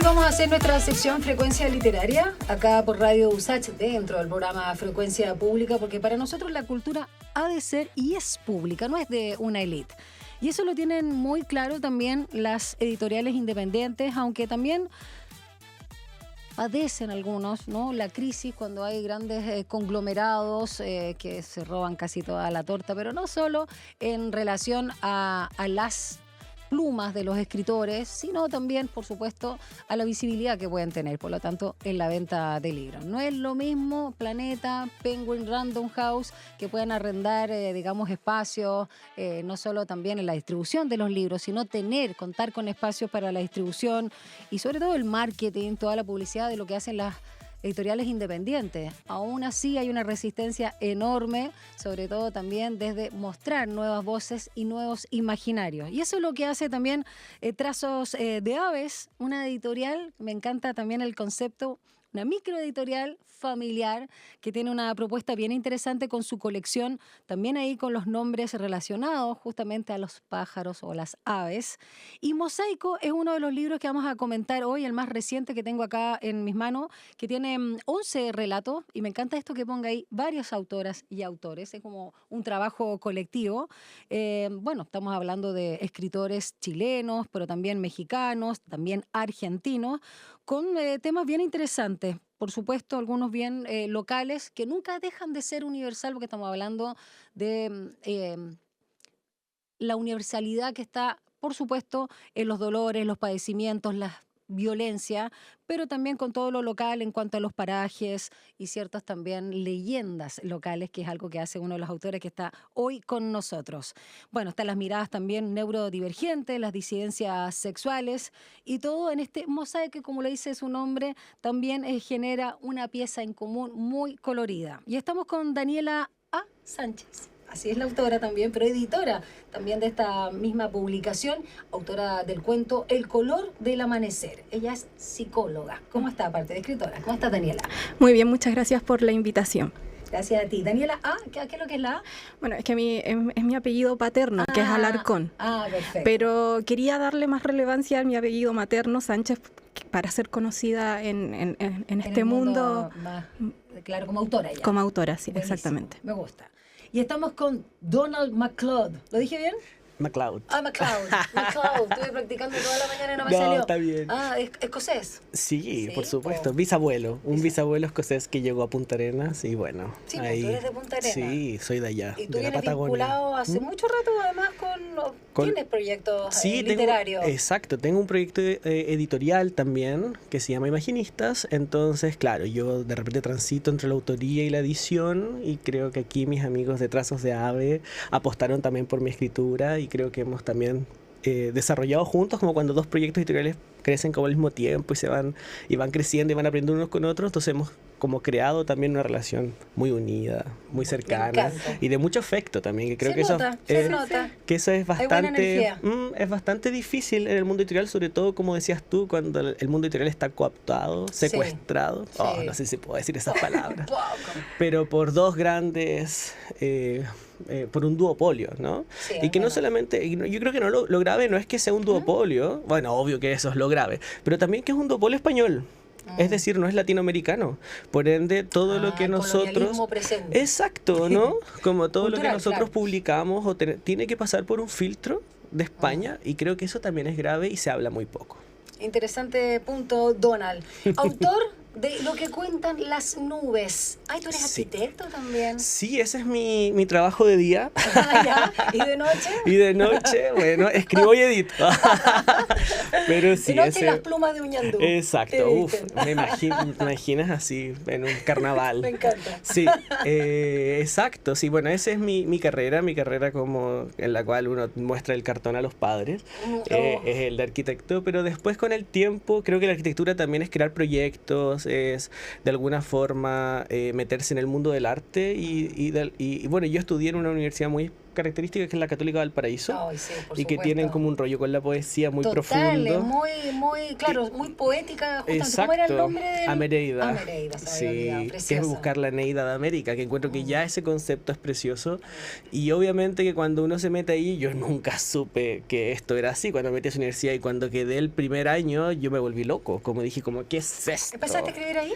vamos a hacer nuestra sección Frecuencia Literaria, acá por Radio USACH, dentro del programa Frecuencia Pública, porque para nosotros la cultura ha de ser y es pública, no es de una élite. Y eso lo tienen muy claro también las editoriales independientes, aunque también padecen algunos, ¿no? La crisis cuando hay grandes conglomerados que se roban casi toda la torta, pero no solo en relación a las plumas de los escritores, sino también, por supuesto, a la visibilidad que pueden tener, por lo tanto, en la venta de libros. No es lo mismo Planeta, Penguin, Random House, que pueden arrendar, digamos, espacios, no solo también en la distribución de los libros, sino contar con espacios para la distribución y sobre todo el marketing, toda la publicidad de lo que hacen las editoriales independientes. Aún así hay una resistencia enorme, sobre todo también desde mostrar nuevas voces y nuevos imaginarios. Y eso es lo que hace también Trazos de Aves, una editorial, me encanta también el concepto, una microeditorial familiar que tiene una propuesta bien interesante con su colección, también ahí con los nombres relacionados justamente a los pájaros o las aves. Y Mosaico es uno de los libros que vamos a comentar hoy, el más reciente que tengo acá en mis manos, que tiene 11 relatos, y me encanta esto que ponga ahí varias autoras y autores, es como un trabajo colectivo. Bueno, estamos hablando de escritores chilenos, pero también mexicanos, también argentinos, con temas bien interesantes. Por supuesto, algunos bien locales que nunca dejan de ser universal, porque estamos hablando de la universalidad que está, por supuesto, en los dolores, los padecimientos, la violencia, pero también con todo lo local en cuanto a los parajes y ciertas también leyendas locales, que es algo que hace uno de los autores que está hoy con nosotros. Bueno, están las miradas también neurodivergentes, las disidencias sexuales y todo en este mosaico que, como le dice su nombre, también genera una pieza en común muy colorida. Y estamos con Daniela A. Sánchez. Así es la autora también, pero editora también de esta misma publicación, autora del cuento El color del amanecer. Ella es psicóloga. ¿Cómo está, aparte de escritora? ¿Cómo está, Daniela? Muy bien, muchas gracias por la invitación. Gracias a ti. Daniela A, ¿qué es lo que es la A? Bueno, es que es mi apellido paterno, que es Alarcón. Perfecto. Pero quería darle más relevancia a mi apellido materno, Sánchez, para ser conocida en este mundo más, claro, como autora ya. Como autora, sí. Buenísimo. Exactamente. Me gusta. Y estamos con Donald MacLeod. ¿Lo dije bien? MacLeod. MacLeod. Estuve practicando toda la mañana y no me salió. Está bien. ¿Es escocés? Sí, por supuesto. Bisabuelo. Un bisabuelo escocés que llegó a Punta Arenas y bueno. Sí, ahí, tú eres de Punta Arenas. Sí, soy de allá, y tú de la vienes Patagonia. Vinculado hace mucho rato además ¿Tienes proyectos literarios? Exacto, tengo un proyecto editorial también que se llama Imaginistas. Entonces, claro, yo de repente transito entre la autoría y la edición y creo que aquí mis amigos de Trazos de Ave apostaron también por mi escritura y creo que hemos también desarrollado juntos, como cuando dos proyectos editoriales crecen como al mismo tiempo y van creciendo y van aprendiendo unos con otros. Entonces hemos como creado también una relación muy unida, muy cercana y de mucho afecto también, que creo que se nota. Que eso es bastante difícil en el mundo editorial, sobre todo como decías tú, cuando el mundo editorial está cooptado, secuestrado. Sí. No sé si puedo decir esas palabras. Pero por dos grandes por un duopolio, ¿no? Sí, y que no solamente, yo creo que no lo grave no es que sea un duopolio, bueno, obvio que eso es lo grave, pero también que es un duopolio español. Es decir, no es latinoamericano. Por ende, todo lo que nosotros... presente. Exacto, ¿no? Como todo Cultural, lo que nosotros claro. publicamos tiene que pasar por un filtro de España y creo que eso también es grave y se habla muy poco. Interesante punto, Donald. Autor de Lo que cuentan las nubes. Ay, ¿tú eres arquitecto también? Sí, ese es mi trabajo de día. ¿Ya? ¿Y de noche? Y de noche, bueno, escribo y edito. Pero sí, de noche las plumas de Uñandú. Exacto, me imaginas así en un carnaval. Me encanta. Sí, exacto, sí, bueno, esa es mi carrera como en la cual uno muestra el cartón a los padres, es el de arquitecto, pero después con el tiempo creo que la arquitectura también es crear proyectos, es de alguna forma meterse en el mundo del arte y bueno, yo estudié en una universidad muy características, que es la Católica Valparaíso, Ay, sí, por y que supuesto. tienen como un rollo con la poesía muy Total, profundo. es muy, claro, muy poética. Justamente. ¿Cómo era el nombre del...? Amereida. Amereida, se me había Sí, olvidado, que es preciosa. buscar la Neida de América, que encuentro que ya ese concepto es precioso. Y obviamente que cuando uno se mete ahí, yo nunca supe que esto era así. Cuando me metí a esa universidad y cuando quedé el primer año, yo me volví loco. Como dije, como, ¿qué es esto? ¿Empezaste a escribir ahí?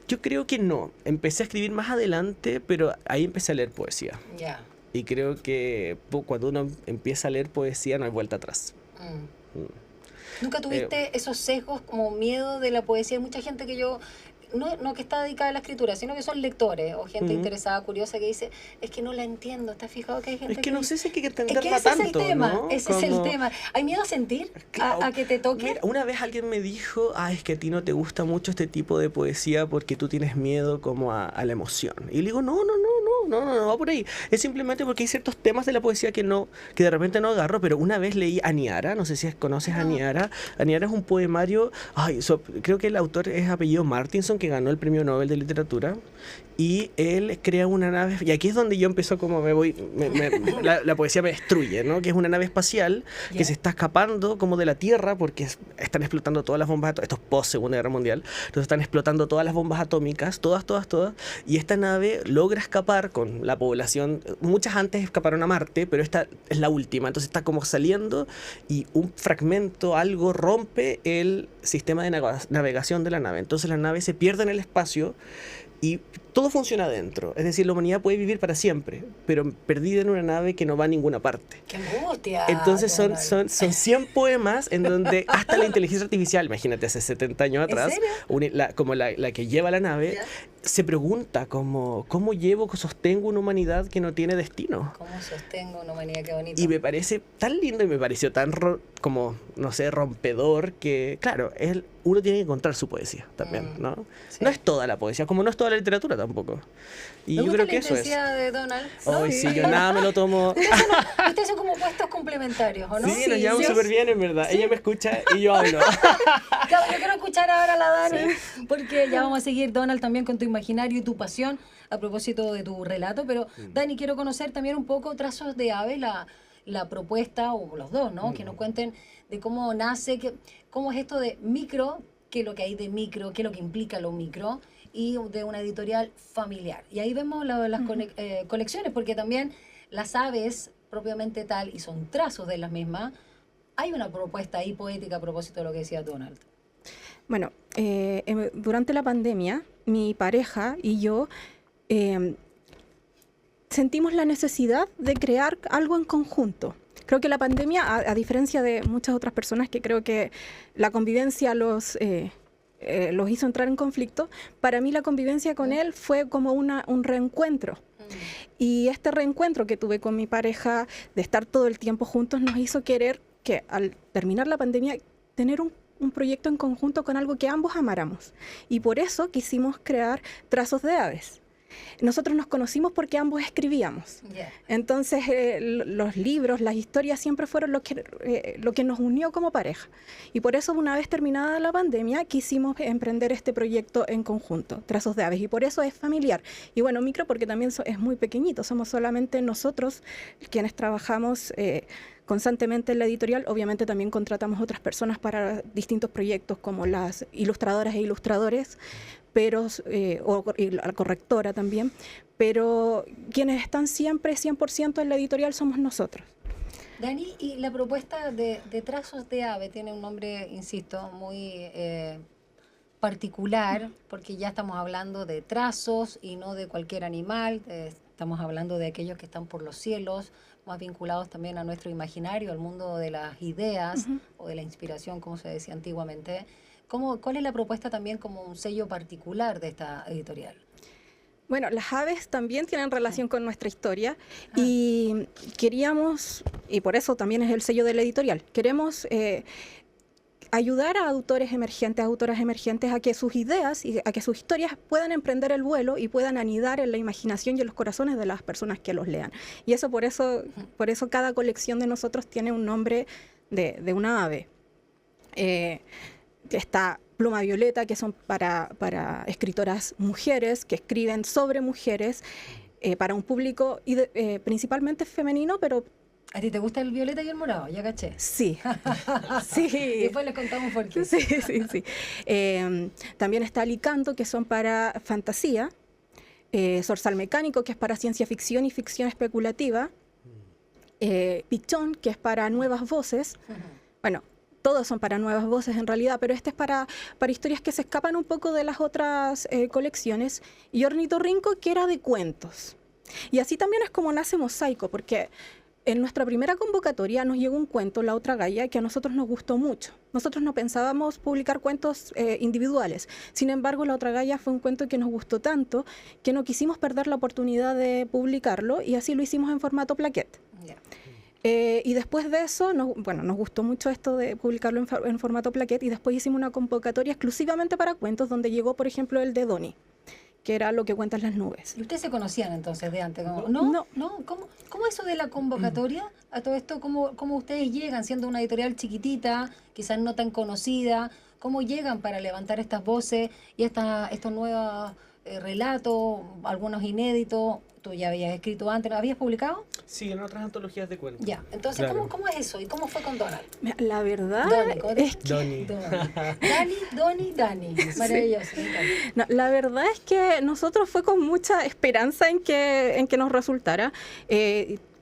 Yo creo que no. Empecé a escribir más adelante, pero ahí empecé a leer poesía. Ya. Y creo que cuando uno empieza a leer poesía no hay vuelta atrás. ¿Nunca tuviste esos sesgos como miedo de la poesía? Hay mucha gente que yo, no que está dedicada a la escritura, sino que son lectores o gente interesada, curiosa, que dice, es que no la entiendo. ¿Estás fijado que hay gente Es que no sé si hay que Es entenderla que ese tanto, es el tema, ¿no? ese es el Como- tema. ¿Hay miedo a sentir? Claro. ¿A que te toque? Mira, una vez alguien me dijo, es que a ti no te gusta mucho este tipo de poesía porque tú tienes miedo como a la emoción. Y le digo, no va por ahí. Es simplemente porque hay ciertos temas de la poesía que de repente no agarro, pero una vez leí Aniara, no sé si conoces a Aniara. Aniara es un poemario, creo que el autor es apellido Martinson, que ganó el premio Nobel de Literatura. Y él crea una nave, y aquí es donde yo empiezo como la poesía me destruye, ¿no? Que es una nave espacial que se está escapando como de la Tierra porque están explotando todas las bombas, esto es post Segunda Guerra Mundial, entonces están explotando todas las bombas atómicas, todas, y esta nave logra escapar con la población, muchas antes escaparon a Marte, pero esta es la última, entonces está como saliendo y un fragmento, algo rompe el sistema de navegación de la nave, entonces la nave se pierde en el espacio y todo funciona adentro. Es decir, la humanidad puede vivir para siempre, pero perdida en una nave que no va a ninguna parte. ¡Qué angustia! Entonces son 100 poemas en donde hasta la inteligencia artificial, imagínate, hace 70 años atrás, como la que lleva la nave, se pregunta cómo sostengo una humanidad que no tiene destino. ¿Cómo sostengo una humanidad? Qué bonito. Y me parece tan lindo y me pareció tan como, no sé, rompedor que, claro, uno tiene que encontrar su poesía también, ¿no? Sí. No es toda la poesía, como no es toda la literatura tampoco. Y Me yo gusta creo la que eso es. intensidad de Donald. Hoy sí, yo nada me lo tomo. Ustedes son como puestos complementarios, ¿o no? Sí, nos llevamos súper bien, en verdad. Ella me escucha y yo hablo. Claro, yo quiero escuchar ahora a la Dani, porque ya vamos a seguir, Donald, también con tu imaginario y tu pasión a propósito de tu relato. Pero, Dani, quiero conocer también un poco Trazos de Ave, la propuesta, o los dos, ¿no? Que nos cuenten de cómo nace, cómo es esto de micro, qué es lo que hay de micro, qué es lo que implica lo micro, y de una editorial familiar. Y ahí vemos las colecciones, porque también las aves propiamente tal, y son trazos de las mismas, hay una propuesta ahí poética a propósito de lo que decía Donald. Bueno, durante la pandemia, mi pareja y yo sentimos la necesidad de crear algo en conjunto. Creo que la pandemia, a diferencia de muchas otras personas que creo que la convivencia los hizo entrar en conflicto, para mí la convivencia con él fue como un reencuentro. Y este reencuentro que tuve con mi pareja, de estar todo el tiempo juntos, nos hizo querer que al terminar la pandemia, tener un proyecto en conjunto con algo que ambos amáramos. Y por eso quisimos crear Trazos de Aves. Nosotros nos conocimos porque ambos escribíamos. Entonces, los libros, las historias siempre fueron lo que nos unió como pareja. Y por eso, una vez terminada la pandemia, quisimos emprender este proyecto en conjunto, Trazos de Aves. Y por eso es familiar. Y bueno, micro porque también es muy pequeñito. Somos solamente nosotros quienes trabajamos constantemente en la editorial. Obviamente también contratamos otras personas para distintos proyectos, como las ilustradoras e ilustradores, y la correctora también, pero quienes están siempre 100% en la editorial somos nosotros. Dani, y la propuesta de Trazos de Ave tiene un nombre, insisto, muy particular, porque ya estamos hablando de trazos y no de cualquier animal, estamos hablando de aquellos que están por los cielos, más vinculados también a nuestro imaginario, al mundo de las ideas o de la inspiración, como se decía antiguamente. ¿Cuál es la propuesta también como un sello particular de esta editorial? Bueno, las aves también tienen relación con nuestra historia y queríamos, y por eso también es el sello de la editorial, queremos ayudar a autores emergentes, autoras emergentes a que sus ideas y a que sus historias puedan emprender el vuelo y puedan anidar en la imaginación y en los corazones de las personas que los lean. Y eso por eso cada colección de nosotros tiene un nombre de una ave. Está Pluma Violeta, que son para escritoras mujeres, que escriben sobre mujeres. para un público principalmente femenino, pero... ¿A ti te gusta el violeta y el morado? Ya caché. Sí. Sí. Y después les contamos por qué. Sí, sí, sí. También está Alicanto, que son para fantasía. Zorzal Mecánico, que es para ciencia ficción y ficción especulativa. Pichón, que es para nuevas voces. Bueno, todos son para nuevas voces en realidad, pero este es para historias que se escapan un poco de las otras colecciones. Y Ornitorrinco, que era de cuentos. Y así también es como nace Mosaico, porque en nuestra primera convocatoria nos llegó un cuento, La otra Gaia, que a nosotros nos gustó mucho. Nosotros no pensábamos publicar cuentos individuales. Sin embargo, La otra Gaia fue un cuento que nos gustó tanto que no quisimos perder la oportunidad de publicarlo, y así lo hicimos en formato plaquette. Y después de eso, nos gustó mucho esto de publicarlo en formato plaquette, y después hicimos una convocatoria exclusivamente para cuentos, donde llegó, por ejemplo, el de Doni, que era Lo que cuentan las nubes. ¿Y ustedes se conocían entonces de antes? No. ¿Cómo eso de la convocatoria? A todo esto, ¿cómo ustedes llegan, siendo una editorial chiquitita, quizás no tan conocida? ¿Cómo llegan para levantar estas voces y estos nuevos relatos, algunos inéditos? Tú ya habías escrito antes, ¿lo habías publicado? Sí, en otras antologías de cuentos. Ya, entonces, claro. ¿cómo es eso? ¿Y cómo fue con Donald? La verdad es que... Dani. Maravilloso. No, la verdad es que nosotros fue con mucha esperanza en que nos resultara.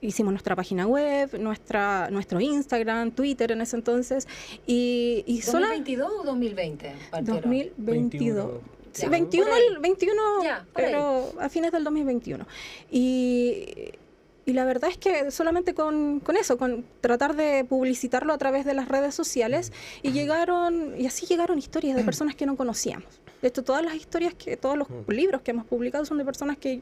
Hicimos nuestra página web, nuestro Instagram, Twitter en ese entonces. Y ¿2022 o 2020? 2022. Sí, 21, ya, pero a fines del 2021. Y la verdad es que solamente con eso, con tratar de publicitarlo a través de las redes sociales, y así llegaron historias de personas que no conocíamos. De hecho, todos los libros que hemos publicado son de personas que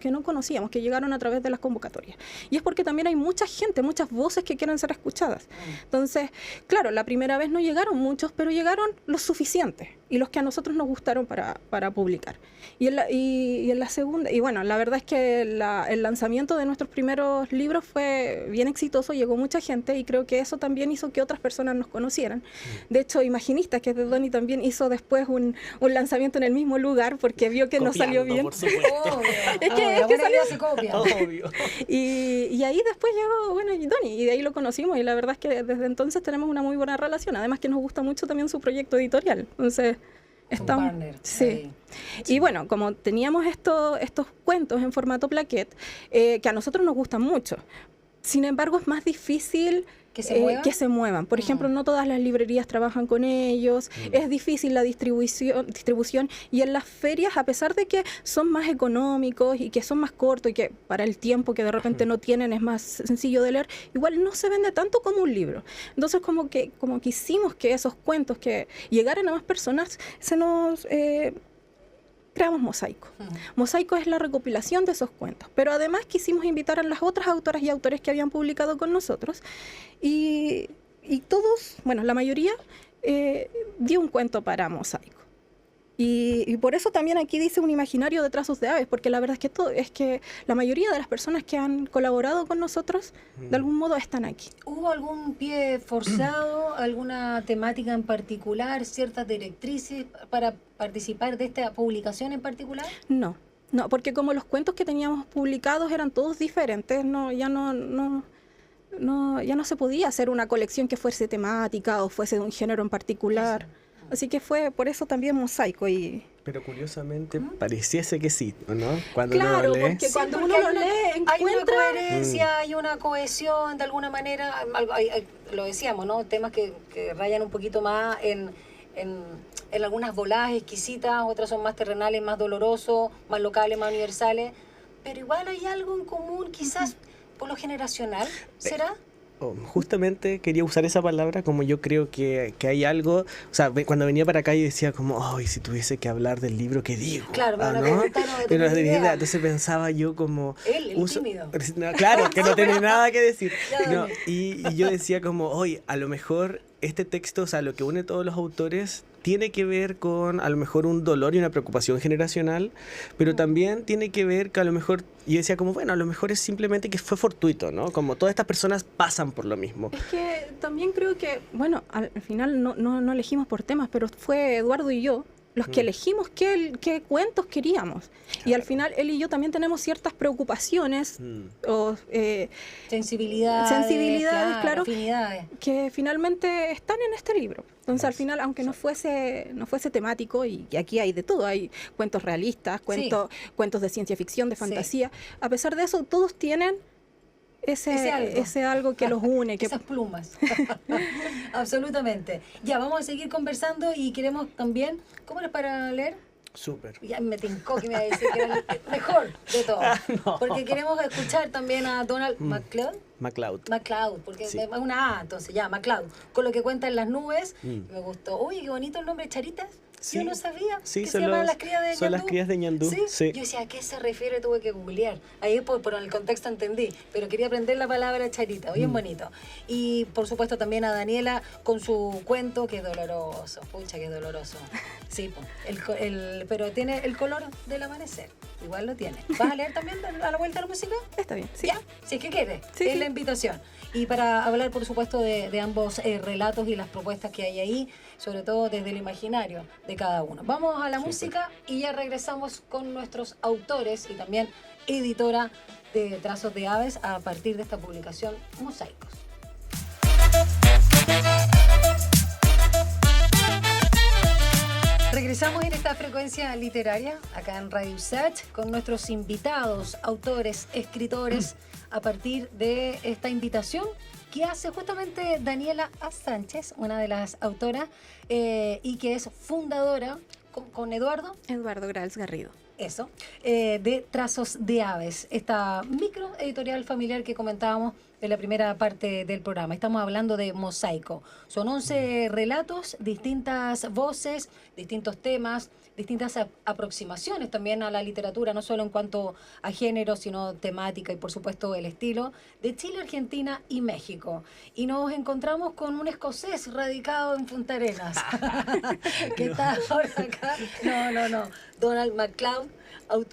no conocíamos, que llegaron a través de las convocatorias. Y es porque también hay mucha gente, muchas voces que quieren ser escuchadas. Entonces, claro, la primera vez no llegaron muchos, pero llegaron los suficientes, y los que a nosotros nos gustaron para publicar. Y en la segunda, y bueno, la verdad es que el lanzamiento de nuestros primeros libros fue bien exitoso, llegó mucha gente, y creo que eso también hizo que otras personas nos conocieran. De hecho, Imaginistas, que es de Doni, también hizo después un lanzamiento en el mismo lugar, porque vio que no salió bien. Por supuesto. Es que salió... se copia. Obvio. Y ahí después llegó, Doni, y de ahí lo conocimos, y la verdad es que desde entonces tenemos una muy buena relación, además que nos gusta mucho también su proyecto editorial. Entonces, estamos... partner. Sí. Y bueno, como teníamos estos cuentos en formato plaquette, que a nosotros nos gustan mucho, sin embargo es más difícil ¿Que se muevan? Por ejemplo, no todas las librerías trabajan con ellos, es difícil la distribución, y en las ferias, a pesar de que son más económicos y que son más cortos y que para el tiempo que de repente no tienen es más sencillo de leer, igual no se vende tanto como un libro. Entonces, como quisimos que esos cuentos que llegaran a más personas, creamos Mosaico. Mosaico es la recopilación de esos cuentos, pero además quisimos invitar a las otras autoras y autores que habían publicado con nosotros, y todos, la mayoría dio un cuento para Mosaico. Y por eso también aquí dice un imaginario de trazos de aves, porque la verdad es que la mayoría de las personas que han colaborado con nosotros, de algún modo están aquí. ¿Hubo algún pie forzado, alguna temática en particular, ciertas directrices para participar de esta publicación en particular? No, porque como los cuentos que teníamos publicados eran todos diferentes, ya no se podía hacer una colección que fuese temática o fuese de un género en particular. Así que fue por eso también Mosaico. Pero curiosamente pareciese que sí, ¿no? Cuando claro, uno lo lee. porque cuando uno lo lee encuentra... Hay una coherencia, hay una cohesión de alguna manera, lo decíamos, ¿no? Temas que rayan un poquito más en algunas voladas exquisitas, otras son más terrenales, más dolorosos, más locales, más universales, pero igual hay algo en común, quizás por lo generacional, ¿será? Justamente quería usar esa palabra, como yo creo que hay algo, o sea, cuando venía para acá y decía como, ay, si tuviese que hablar del libro, ¿qué digo? Claro, ¿no? Entonces pensaba yo como... El tímido. No, claro, que no tiene nada que decir. No, y yo decía como, oye, a lo mejor este texto, o sea, lo que une a todos los autores tiene que ver con a lo mejor un dolor y una preocupación generacional, pero también tiene que ver que a lo mejor, yo decía como, bueno, a lo mejor es simplemente que fue fortuito, ¿no? Como todas estas personas pasan por lo mismo. Es que también creo que, al final no elegimos por temas, pero fue Eduardo y yo los que elegimos qué cuentos queríamos. Y al final él y yo también tenemos ciertas preocupaciones o sensibilidades, claro, afinidades, que finalmente están en este libro. Entonces al final, aunque no fuese temático, y aquí hay de todo, hay cuentos realistas, cuentos de ciencia ficción, de fantasía, a pesar de eso todos tienen ese algo que los une. Esas plumas. Absolutamente. Ya, vamos a seguir conversando y queremos también, ¿cómo eres para leer? Súper. Ya me tincó que me iba a decir que era el mejor de todo. No. Porque queremos escuchar también a Donald MacLeod. MacLeod, porque Sí. es una A, entonces ya, MacLeod. Con lo que cuenta en las nubes, me gustó. Oye, qué bonito el nombre, Charitas. Sí. Yo no sabía Sí, que se llamaban las crías de Ñandú. son las crías de Ñandú. ¿Sí? Sí. Yo decía, ¿a qué se refiere? Tuve que googlear. Ahí por el contexto entendí, pero quería aprender la palabra charita, bien bonito. Y por supuesto también a Daniela con su cuento, que es doloroso, pucha, que doloroso. Sí, pero tiene el color del amanecer, igual lo tiene. ¿Vas a leer también a la vuelta de la música? Está bien, sí. ¿Ya? Si es que quieres, Sí, es sí. la invitación. Y para hablar, por supuesto, de ambos relatos y las propuestas que hay ahí, sobre todo desde el imaginario de cada uno. Vamos a la música y ya regresamos con nuestros autores y también editora de Trazos de Aves a partir de esta publicación Mosaicos. Regresamos en esta frecuencia literaria, acá en Radio USACH, con nuestros invitados, autores, escritores, a partir de esta invitación que hace justamente Daniela A. Sánchez, una de las autoras, y que es fundadora, con Eduardo Grals Garrido. Eso, de Trazos de Aves, esta micro editorial familiar que comentábamos en la primera parte del programa. Estamos hablando de Mosaico. Son 11 relatos, distintas voces, distintos temas, distintas aproximaciones también a la literatura, no solo en cuanto a género, sino temática y por supuesto el estilo, de Chile, Argentina y México. Y nos encontramos con un escocés radicado en Punta Arenas. ¿Qué tal ahora acá? No. Donald MacLeod.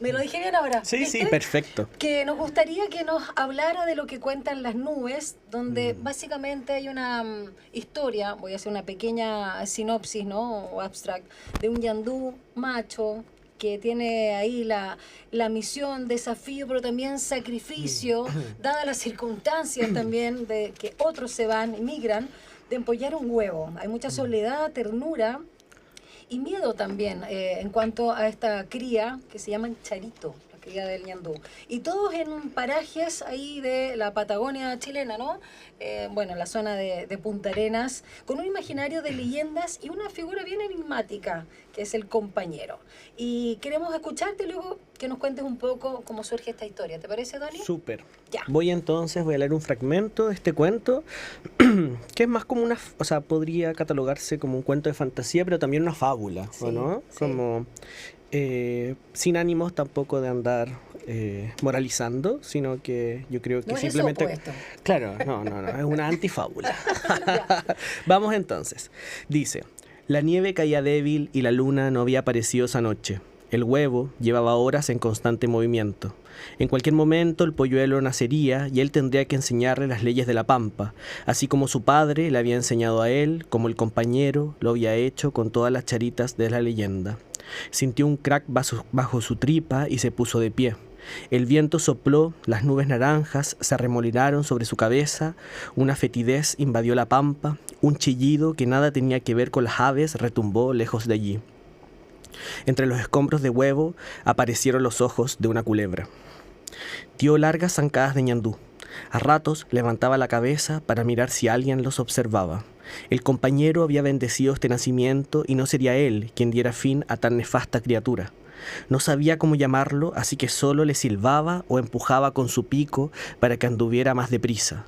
¿Me lo dije bien ahora? Sí, perfecto. Que nos gustaría que nos hablara de lo que cuentan las nubes, donde básicamente hay una historia, voy a hacer una pequeña sinopsis, ¿no? O abstract, de un ñandú macho que tiene ahí la misión, desafío, pero también sacrificio, dadas las circunstancias también de que otros se van, emigran, de empollar un huevo. Hay mucha soledad, ternura y miedo también en cuanto a esta cría que se llaman charito, la cría del ñandú. Y todos en parajes ahí de la Patagonia chilena, ¿no? Bueno, en la zona de Punta Arenas, con un imaginario de leyendas y una figura bien enigmática, que es el compañero. Y queremos escucharte y luego que nos cuentes un poco cómo surge esta historia. ¿Te parece, Dani? Súper. Ya. Voy a leer un fragmento de este cuento, que es más como podría catalogarse como un cuento de fantasía, pero también una fábula, Sí, ¿o no? sí. Como sin ánimos tampoco de andar moralizando, sino que yo creo que No es simplemente... Esopo esto. Claro, no, es una antifábula. Vamos entonces. Dice, la nieve caía débil y la luna no había aparecido esa noche. El huevo llevaba horas en constante movimiento. En cualquier momento el polluelo nacería y él tendría que enseñarle las leyes de la pampa, así como su padre le había enseñado a él, como el compañero lo había hecho con todas las charitas de la leyenda. Sintió un crack bajo su tripa y se puso de pie. El viento sopló, las nubes naranjas se arremolinaron sobre su cabeza, una fetidez invadió la pampa, un chillido que nada tenía que ver con las aves retumbó lejos de allí. Entre los escombros de huevo aparecieron los ojos de una culebra. Dio largas zancadas de ñandú. A ratos levantaba la cabeza para mirar si alguien los observaba. El compañero había bendecido este nacimiento y no sería él quien diera fin a tan nefasta criatura. No sabía cómo llamarlo, así que solo le silbaba o empujaba con su pico para que anduviera más deprisa.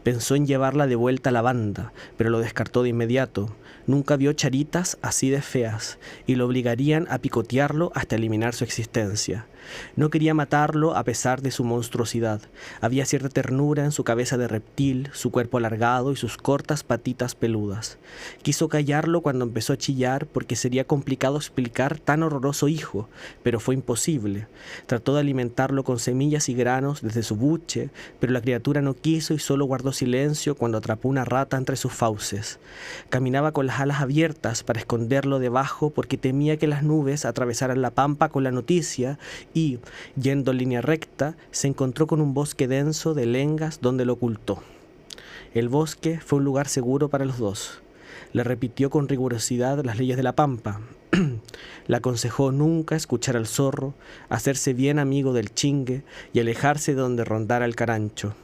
Pensó en llevarla de vuelta a la banda, pero lo descartó de inmediato. Nunca vio charitas así de feas y lo obligarían a picotearlo hasta eliminar su existencia. No quería matarlo a pesar de su monstruosidad. Había cierta ternura en su cabeza de reptil, su cuerpo alargado y sus cortas patitas peludas. Quiso callarlo cuando empezó a chillar porque sería complicado explicar tan horroroso hijo, pero fue imposible. Trató de alimentarlo con semillas y granos desde su buche, pero la criatura no quiso y solo guardó silencio cuando atrapó una rata entre sus fauces. Caminaba con las alas abiertas para esconderlo debajo porque temía que las nubes atravesaran la pampa con la noticia y, yendo en línea recta, se encontró con un bosque denso de lengas donde lo ocultó. El bosque fue un lugar seguro para los dos. Le repitió con rigurosidad las leyes de la pampa. Le aconsejó nunca escuchar al zorro, hacerse bien amigo del chingue y alejarse de donde rondara el carancho.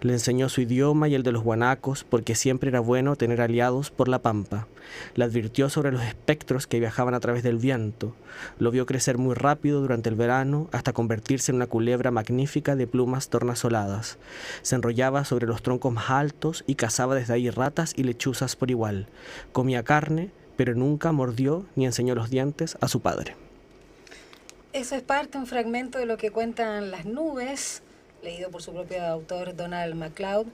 Le enseñó su idioma y el de los guanacos porque siempre era bueno tener aliados por la pampa. Le advirtió sobre los espectros que viajaban a través del viento. Lo vio crecer muy rápido durante el verano hasta convertirse en una culebra magnífica de plumas tornasoladas. Se enrollaba sobre los troncos más altos y cazaba desde ahí ratas y lechuzas por igual. Comía carne, pero nunca mordió ni enseñó los dientes a su padre. Eso es un fragmento de lo que cuentan Las nubes, leído por su propio autor Donald MacLeod,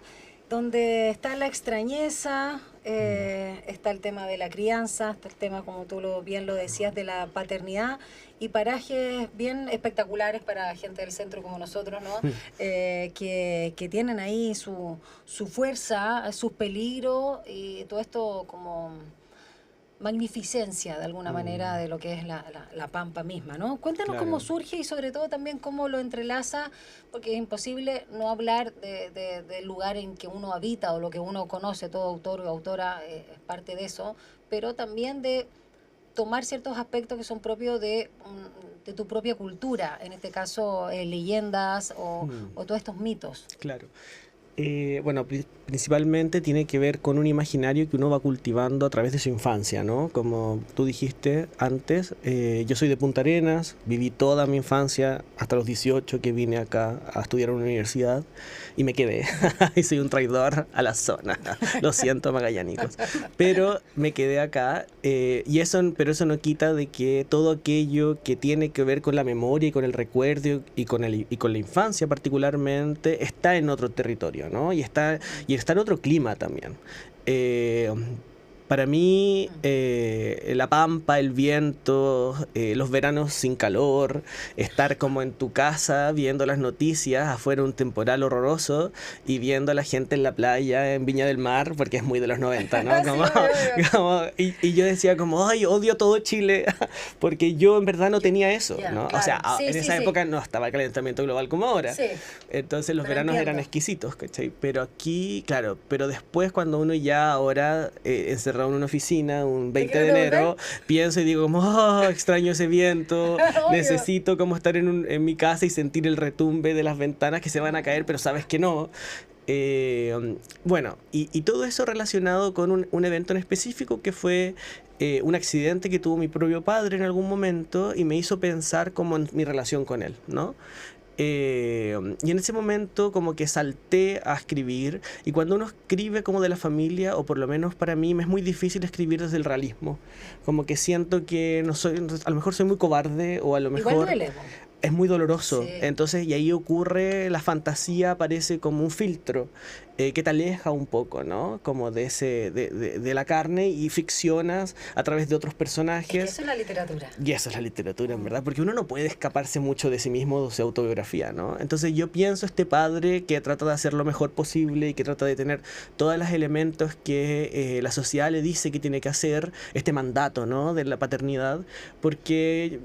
donde está la extrañeza, está el tema de la crianza, está el tema, como tú bien lo decías, de la paternidad, y parajes bien espectaculares para gente del centro como nosotros, ¿no? Que tienen ahí su fuerza, sus peligros, y todo esto como magnificencia de alguna manera de lo que es la pampa misma, ¿no? Cuéntanos cómo surge y sobre todo también cómo lo entrelaza, porque es imposible no hablar del lugar en que uno habita o lo que uno conoce. Todo autor o autora es parte de eso, pero también de tomar ciertos aspectos que son propios de tu propia cultura, en este caso leyendas o todos estos mitos. Claro. Bueno, principalmente tiene que ver con un imaginario que uno va cultivando a través de su infancia, ¿no? Como tú dijiste antes, yo soy de Punta Arenas, viví toda mi infancia hasta los 18 que vine acá a estudiar en una universidad y me quedé. Y soy un traidor a la zona. Lo siento, magallánicos. Pero me quedé acá pero eso no quita de que todo aquello que tiene que ver con la memoria y con el recuerdo y con la infancia particularmente está en otro territorio, ¿no? Y está en otro clima también. Para mí, la pampa, el viento, los veranos sin calor, estar como en tu casa viendo las noticias, afuera un temporal horroroso y viendo a la gente en la playa en Viña del Mar, porque es muy de los 90, ¿no? Y yo decía como, ay, odio todo Chile, porque yo en verdad no tenía eso, ¿no? Claro. O sea, en esa época no estaba el calentamiento global como ahora. Sí. Entonces los veranos eran exquisitos, ¿cachai? Pero aquí, claro, pero después cuando uno ya ahora encerrado en una oficina un 20 de enero, pienso y digo como, oh, extraño ese viento, necesito como estar en mi casa y sentir el retumbe de las ventanas que se van a caer, pero sabes que no. Bueno, y todo eso relacionado con un evento en específico que fue un accidente que tuvo mi propio padre en algún momento y me hizo pensar como en mi relación con él, ¿no? Y en ese momento como que salté a escribir, y cuando uno escribe como de la familia, o por lo menos para mí me es muy difícil escribir desde el realismo, como que siento que no soy, a lo mejor soy muy cobarde, o a lo mejor es muy doloroso, sí. Entonces, y ahí ocurre, la fantasía aparece como un filtro que te aleja un poco, ¿no? Como de la carne, y ficcionas a través de otros personajes. Eso es la literatura. Y eso es la literatura, en verdad, porque uno no puede escaparse mucho de sí mismo, de su autobiografía, ¿no? Entonces yo pienso este padre que trata de hacer lo mejor posible y que trata de tener todos los elementos que la sociedad le dice que tiene que hacer, este mandato, ¿no? De la paternidad, porque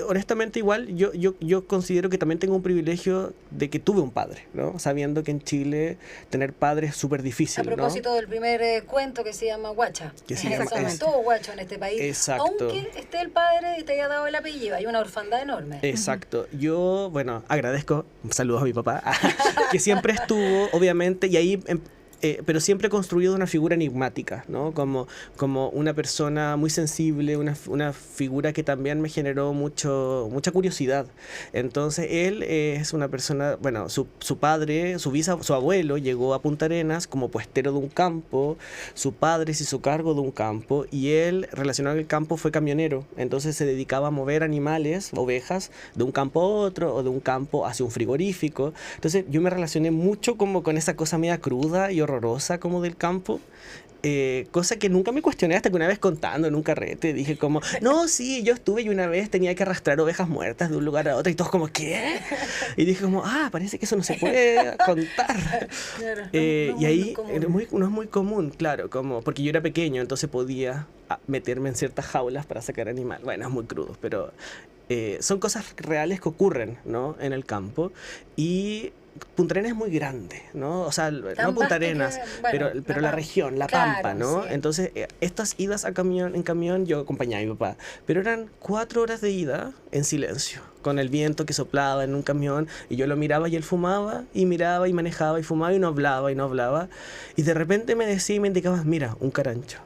honestamente igual yo considero que también tengo un privilegio de que tuve un padre, ¿no? Sabiendo que en Chile tener padre es súper difícil, ¿no? A propósito del primer cuento que se llama Guacha. Somos todos guachos en este país. Exacto. Aunque esté el padre y te haya dado el apellido, hay una orfandad enorme. Exacto. Yo, bueno, agradezco, saludos a mi papá, que siempre estuvo, obviamente, y ahí pero siempre he construido una figura enigmática, ¿no? Como una persona muy sensible, una figura que también me generó mucha curiosidad. Entonces él es una persona, bueno, su padre, su abuelo llegó a Punta Arenas como puestero de un campo, su padre se hizo cargo de un campo y él, relacionado al campo, fue camionero. Entonces se dedicaba a mover animales, ovejas, de un campo a otro o de un campo hacia un frigorífico. Entonces yo me relacioné mucho como con esa cosa media cruda y horrorosa como del campo, cosa que nunca me cuestioné hasta que una vez contando en un carrete dije como, no, sí, yo estuve y una vez tenía que arrastrar ovejas muertas de un lugar a otro y todos como, ¿qué? Y dije como, parece que eso no se puede contar. Claro, Y ahí común. no es muy común, claro, como porque yo era pequeño, entonces podía meterme en ciertas jaulas para sacar animal. Bueno, es muy crudo, pero son cosas reales que ocurren, ¿no? En el campo. Y Punta Arenas es muy grande, ¿no? O sea, no Punta Arenas, pero la región, la Pampa, ¿no? Sí. Entonces, estas idas en camión, yo acompañaba a mi papá, pero eran 4 horas de ida en silencio, con el viento que soplaba en un camión, y yo lo miraba y él fumaba, y miraba y manejaba, y fumaba y no hablaba, y de repente me decía y me indicaba, mira, un carancho.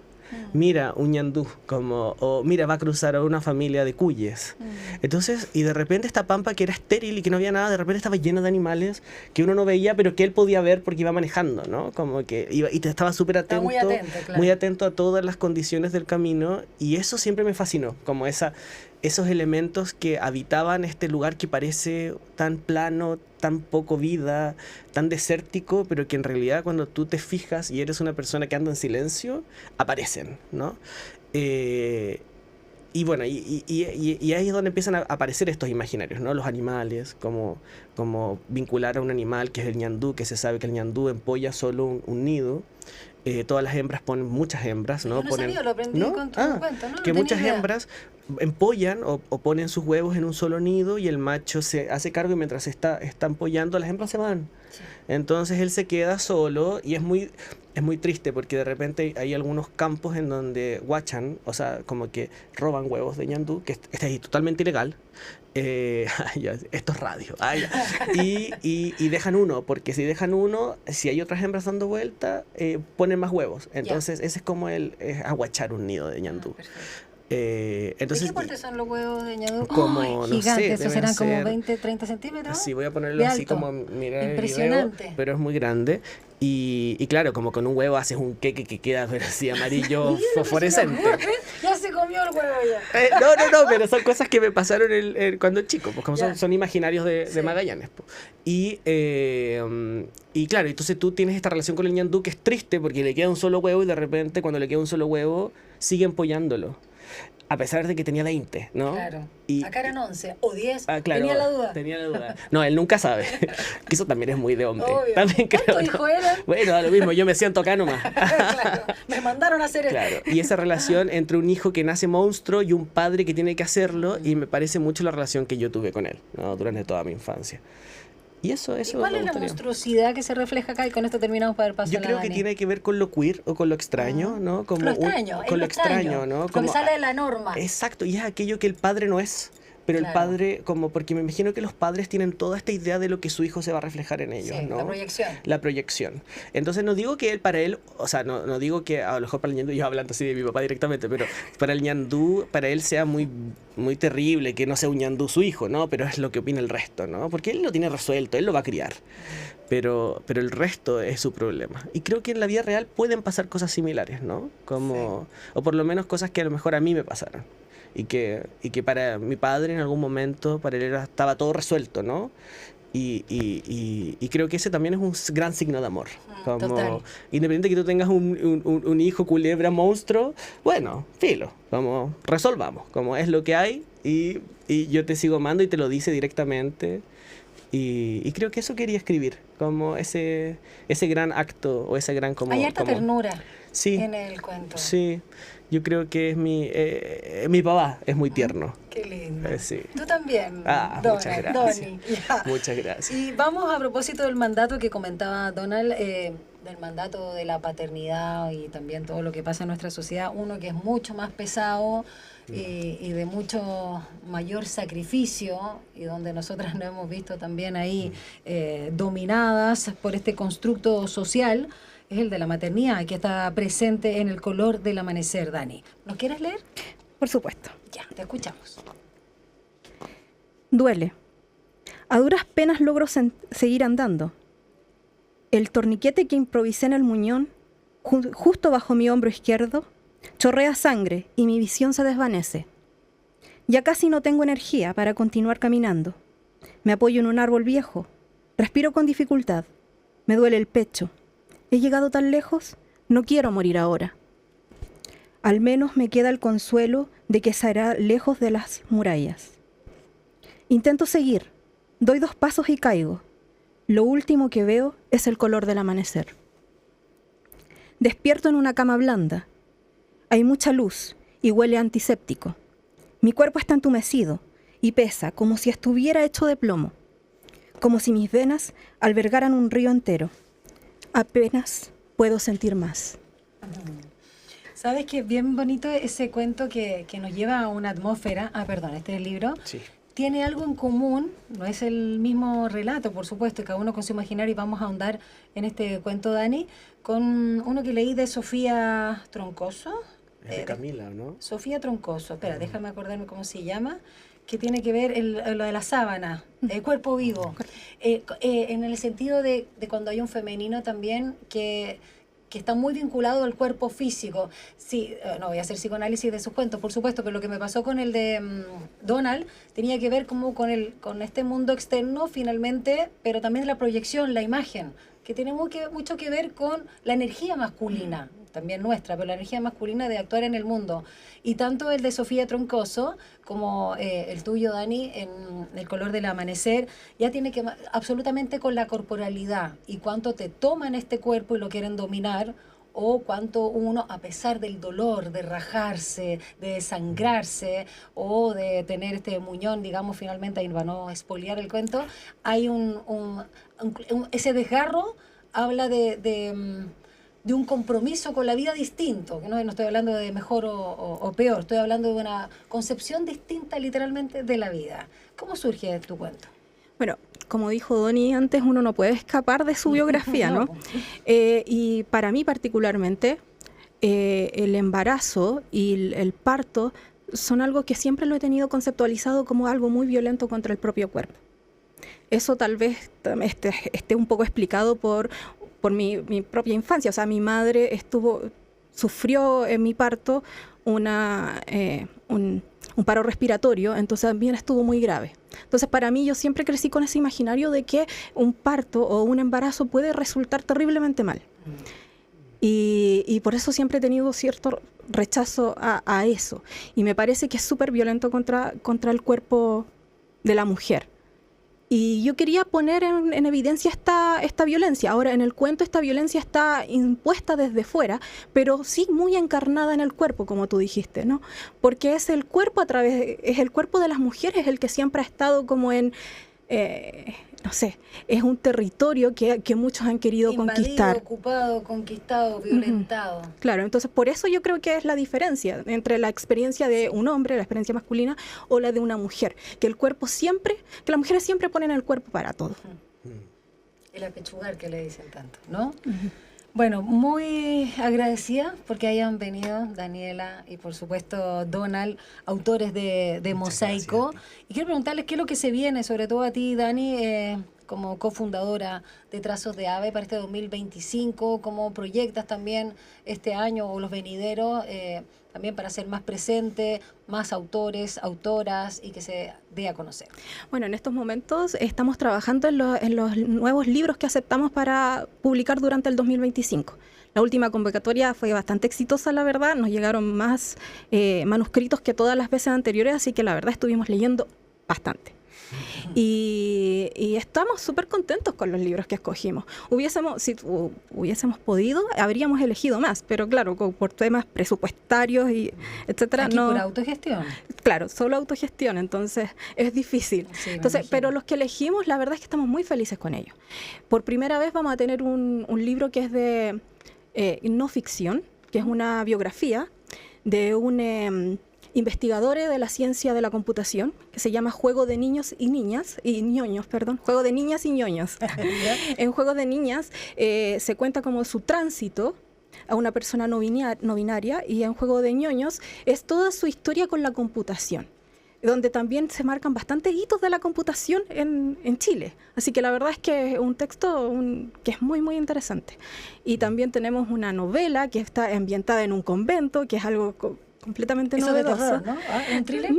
Mira, un ñandú, o mira, va a cruzar a una familia de cuyes. Entonces, y de repente esta pampa que era estéril y que no había nada, de repente estaba llena de animales que uno no veía, pero que él podía ver porque iba manejando, ¿no? Como que iba, y te estaba súper atento, claro. muy atento a todas las condiciones del camino, y eso siempre me fascinó, como esos elementos que habitaban este lugar que parece tan plano, tan poco vida, tan desértico, pero que en realidad cuando tú te fijas y eres una persona que anda en silencio, aparecen, ¿no? Y bueno, y ahí es donde empiezan a aparecer estos imaginarios, ¿no? Los animales, como vincular a un animal que es el ñandú, que se sabe que el ñandú empolla solo un nido. Todas las hembras ponen muchas hembras, ¿no? Yo no sabía, lo aprendí con tu cuento, ¿no? Que No muchas tenía idea. hembras empollan o ponen sus huevos en un solo nido y el macho se hace cargo y mientras está empollando las hembras se van. Sí. Entonces él se queda solo y es muy triste porque de repente hay algunos campos en donde guachan, o sea, como que roban huevos de ñandú, que es ahí totalmente ilegal. Esto es radio. Y dejan uno, porque si dejan uno, si hay otras hembras dando vuelta, ponen más huevos. Entonces ese es como es aguachar un nido de ñandú. Perfecto. Entonces, ¿De qué porte son los huevos de ñandú? Como, ¡Ay, no gigantes! sé, ¿Esos deben serán como ser 20, 30 centímetros? Sí, voy a ponerlo De así alto. como mirar el Impresionante. video, pero es muy grande. Y claro, como con un huevo haces un queque que queda pero así amarillo fosforescente. Ya se comió el huevo ya. No, pero son cosas que me pasaron cuando chico, pues como Ya. son imaginarios de Sí. Magallanes. Pues. Y claro, entonces tú tienes esta relación con el ñandú que es triste porque le queda un solo huevo y de repente cuando le queda un solo huevo sigue empollándolo. A pesar de que tenía 20, ¿no? Claro. Y, Acá eran 11 o 10. claro, Tenía la duda. Tenía la duda. No, él nunca sabe. Que eso también es muy de hombre. Obvio. También creo, ¿Cuántos ¿no? hijos eran? Bueno, da lo mismo, yo me siento acá nomás. Claro. Me mandaron a hacer esto. Claro, y esa relación entre un hijo que nace monstruo y un padre que tiene que hacerlo, y me parece mucho la relación que yo tuve con él, ¿no? Durante toda mi infancia. Y eso ¿Y cuál me es la gustaría. monstruosidad que se refleja acá? Y con esto terminamos para el paso Yo a la creo que Dani. tiene que ver con lo queer o con lo extraño, ¿no? Como Lo extraño, con lo extraño, ¿no? Lo que Como, sale de la norma. exacto, y es aquello que el padre no es. Pero el Claro. padre, porque me imagino que los padres tienen toda esta idea de lo que su hijo se va a reflejar en ellos, Sí, ¿no? la proyección. La proyección. Entonces no digo que para él, o sea, no digo que a lo mejor para el ñandú, yo hablando así de mi papá directamente, pero para el ñandú, para él sea muy, muy terrible que no sea un ñandú su hijo, ¿no? Pero es lo que opina el resto, ¿no? Porque él lo tiene resuelto, él lo va a criar. Pero el resto es su problema. Y creo que en la vida real pueden pasar cosas similares, ¿no? O por lo menos cosas que a lo mejor a mí me pasaron. Y que para mi padre en algún momento, para él estaba todo resuelto, ¿no? Y creo que ese también es un gran signo de amor. Total. Independiente de que tú tengas un hijo culebra monstruo, bueno, filo, resolvamos, como es lo que hay y yo te sigo amando y te lo dice directamente. Y creo que eso quería escribir, como ese gran acto o ese gran como... Hay harta ternura Sí, en el cuento. sí, yo creo que es mi papá, es muy tierno. Qué lindo. Sí. Tú también, Muchas gracias. Donny. Ya. Muchas gracias. Y vamos a propósito del mandato que comentaba Donald, del mandato de la paternidad y también todo lo que pasa en nuestra sociedad, uno que es mucho más pesado y de mucho mayor sacrificio y donde nosotras nos hemos visto también ahí dominadas por este constructo social. es el de la maternidad, que está presente en El color del amanecer, Dani. ¿Nos quieres leer? Por supuesto. Ya, te escuchamos. Duele. A duras penas logro seguir andando. El torniquete que improvisé en el muñón, justo bajo mi hombro izquierdo, chorrea sangre y mi visión se desvanece. Ya casi no tengo energía para continuar caminando. Me apoyo en un árbol viejo. Respiro con dificultad. Me duele el pecho. He llegado tan lejos, no quiero morir ahora. Al menos me queda el consuelo de que será lejos de las murallas. Intento seguir. Doy 2 pasos y caigo. Lo último que veo es el color del amanecer. Despierto en una cama blanda. Hay mucha luz y huele a antiséptico. Mi cuerpo está entumecido y pesa como si estuviera hecho de plomo, como si mis venas albergaran un río entero. Apenas puedo sentir más. ¿Sabes qué? Bien bonito ese cuento que nos lleva a una atmósfera. Ah, perdón, este es el libro. Sí. Tiene algo en común, no es el mismo relato, por supuesto, cada uno con su imaginario, y vamos a ahondar en este cuento, Dani, con uno que leí de Sofía Troncoso. Es de Camila, ¿no? Sofía Troncoso, espera, déjame acordarme cómo se llama, que tiene que ver lo de la sábana, el cuerpo vivo, en el sentido de cuando hay un femenino también que está muy vinculado al cuerpo físico. Sí, no voy a hacer psicoanálisis de sus cuentos, por supuesto, pero lo que me pasó con el de Donald tenía que ver como con este mundo externo finalmente, pero también la proyección, la imagen, que tiene mucho que ver con la energía masculina, también nuestra, pero la energía masculina de actuar en el mundo. Y tanto el de Sofía Troncoso como el tuyo, Dani, en El color del amanecer, ya tiene que absolutamente con la corporalidad y cuánto te toman este cuerpo y lo quieren dominar, o cuánto uno, a pesar del dolor, de rajarse, de desangrarse o de tener este muñón, digamos, finalmente, ahí para no espoliar el cuento, hay ese desgarro habla de un compromiso con la vida distinto, que no estoy hablando de mejor o peor, estoy hablando de una concepción distinta literalmente de la vida. ¿Cómo surge tu cuento? Bueno, como dijo Doni antes, uno no puede escapar de su biografía, ¿no? Y para mí particularmente, el embarazo y el parto son algo que siempre lo he tenido conceptualizado como algo muy violento contra el propio cuerpo. Eso tal vez esté un poco explicado por mi propia infancia. O sea, mi madre sufrió en mi parto un paro respiratorio, entonces también estuvo muy grave. Entonces, para mí, yo siempre crecí con ese imaginario de que un parto o un embarazo puede resultar terriblemente mal. Y por eso siempre he tenido cierto rechazo a eso. Y me parece que es súper violento contra el cuerpo de la mujer. Y yo quería poner en evidencia esta violencia. Ahora, en el cuento esta violencia está impuesta desde fuera, pero sí muy encarnada en el cuerpo, como tú dijiste, ¿no? Porque es el cuerpo es el cuerpo de las mujeres el que siempre ha estado como en, no sé, es un territorio que muchos han querido conquistar. Ocupado, conquistado, violentado. Claro, entonces por eso yo creo que es la diferencia entre la experiencia de un hombre, la experiencia masculina, o la de una mujer. Que las mujeres siempre ponen el cuerpo para todo. El apechugar que le dicen tanto, ¿no? Bueno, muy agradecida porque hayan venido Daniela y por supuesto Donald, autores de Mosaico. Y quiero preguntarles qué es lo que se viene, sobre todo a ti, Dani, como cofundadora de Trazos de Ave para este 2025, cómo proyectas también este año o los venideros, también para ser más presente, más autores, autoras y que se dé a conocer. Bueno, en estos momentos estamos trabajando en los nuevos libros que aceptamos para publicar durante el 2025. La última convocatoria fue bastante exitosa, la verdad. Nos llegaron más manuscritos que todas las veces anteriores, así que la verdad estuvimos leyendo bastante. Y estamos súper contentos con los libros que escogimos. Si hubiésemos podido, habríamos elegido más, pero claro, por temas presupuestarios y etcétera. Aquí por autogestión. Claro, solo autogestión, entonces es difícil. Sí, entonces, pero los que elegimos, la verdad es que estamos muy felices con ellos. Por primera vez vamos a tener un libro que es de no ficción, que es una biografía de un investigadores de la ciencia de la computación, que se llama Juego de Niños y Ñoños, Juego de Niñas y Ñoños. En Juego de Niñas se cuenta como su tránsito a una persona no binaria, y en Juego de Ñoños es toda su historia con la computación, donde también se marcan bastantes hitos de la computación en Chile. Así que la verdad es que es un texto que es muy, muy interesante. Y también tenemos una novela que está ambientada en un convento, que es algo completamente novedoso. Eso de terror, ¿no? ¿Un thriller? No.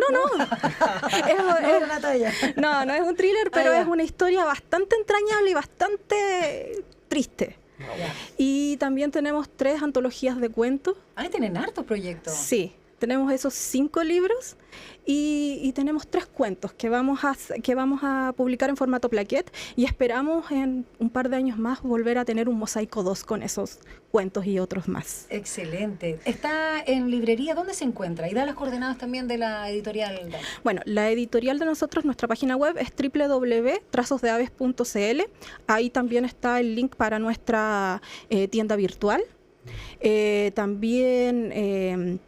Es una talla. No es un thriller, pero es una historia bastante entrañable y bastante triste. Y también tenemos 3 antologías de cuentos. Tienen hartos proyectos. Sí, tenemos esos 5 libros y tenemos 3 cuentos que vamos a publicar en formato plaquette, y esperamos en un par de años más volver a tener un mosaico 2 con esos cuentos y otros más. Excelente. ¿Está en librería? ¿Dónde se encuentra? Y da las coordenadas también de la editorial. Bueno, la editorial de nosotros, nuestra página web es www.trazosdeaves.cl. Ahí también está el link para nuestra tienda virtual. También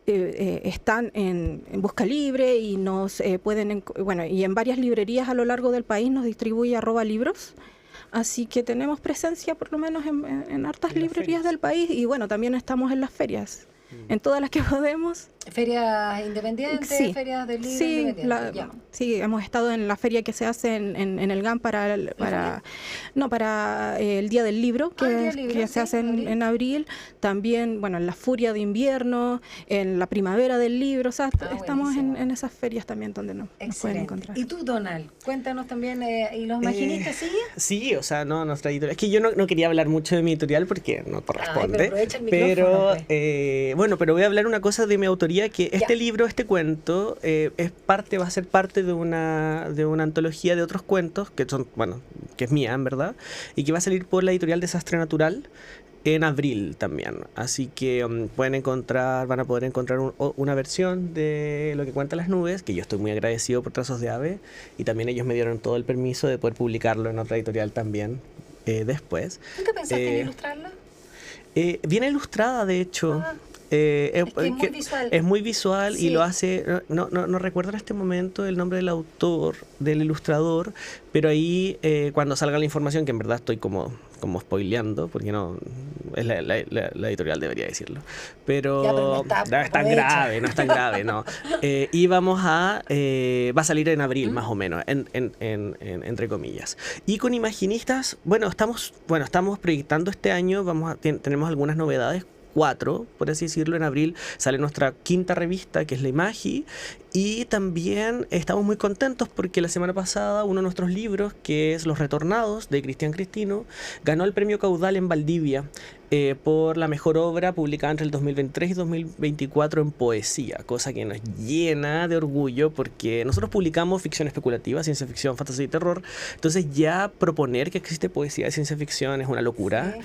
están en Busca Libre, y nos pueden, y en varias librerías a lo largo del país nos distribuye @libros. Así que tenemos presencia por lo menos en hartas librerías del país, y bueno, también estamos en las ferias, en todas las que podemos. ¿Ferias independientes? Sí. ¿Ferias de libros Sí, independientes? sí, hemos estado en la feria que se hace en el GAM para el Día del Libro, que se hace en abril. También, en la Furia de Invierno, en la Primavera del Libro. O sea, estamos en esas ferias también donde nos pueden encontrar. ¿Y tú, Donald? Cuéntanos también, ¿y los imaginistas siguen? Sí, o sea, nuestra editorial. Es que yo no quería hablar mucho de mi editorial porque no corresponde. Pero aprovecha el micrófono, pero voy a hablar una cosa de mi autoría, que este libro, este cuento, va a ser parte de una antología de otros cuentos, que es mía, en verdad, y que va a salir por la editorial Desastre Natural en abril también. Así que van a poder encontrar una versión de Lo que cuentan las nubes, que yo estoy muy agradecido por Trazos de Ave, y también ellos me dieron todo el permiso de poder publicarlo en otra editorial también después. ¿Nunca pensaste en ilustrarla? Viene ilustrada, de hecho. Es muy visual. Es muy visual, sí. Y lo hace, no recuerdo en este momento el nombre del autor, del ilustrador, pero ahí cuando salga la información, que en verdad estoy como spoileando, porque no es la editorial, debería decirlo, pero no es tan grave, no es tan grave, no. Y va a salir en abril, más o menos, entre comillas. Y con Imaginistas, estamos proyectando este año, tenemos algunas novedades. 4, por así decirlo. En abril sale nuestra 5ª revista, que es La Imagi, y también estamos muy contentos porque la semana pasada uno de nuestros libros, que es Los Retornados, de Cristian Cristino, ganó el premio Caudal en Valdivia por la mejor obra publicada entre el 2023 y 2024 en poesía, cosa que nos llena de orgullo porque nosotros publicamos ficción especulativa, ciencia ficción, fantasía y terror. Entonces ya proponer que existe poesía de ciencia ficción es una locura,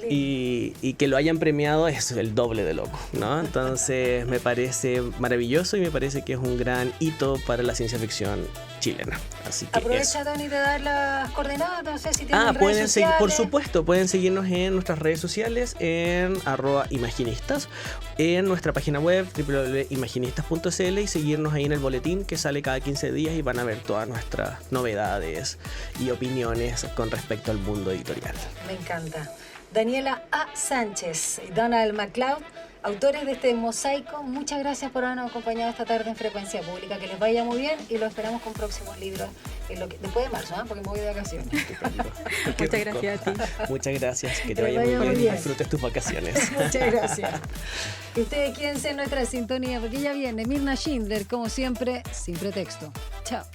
y que lo hayan premiado es el doble de loco, ¿no? Entonces me parece maravilloso, y me parece que es un gran hito para la ciencia ficción chilena. Así que aprovecha, Tony, de dar las coordenadas, no sé si tienen pueden seguir, por supuesto, pueden seguirnos en nuestras redes sociales, en @imaginistas, en nuestra página web www.imaginistas.cl, y seguirnos ahí en el boletín que sale cada 15 días, y van a ver todas nuestras novedades y opiniones con respecto al mundo editorial. Me encanta. Daniela A. Sánchez y Donald MacLeod, autores de este mosaico, muchas gracias por habernos acompañado esta tarde en Frecuencia Pública. Que les vaya muy bien, y lo esperamos con próximos libros después de marzo, porque me voy de vacaciones. Muchas gracias a ti. Muchas gracias, que te vaya muy bien. Disfrutes tus vacaciones. Muchas gracias. Y ustedes quédense en nuestra sintonía, porque ya viene Mirna Schindler, como siempre, sin pretexto. Chao.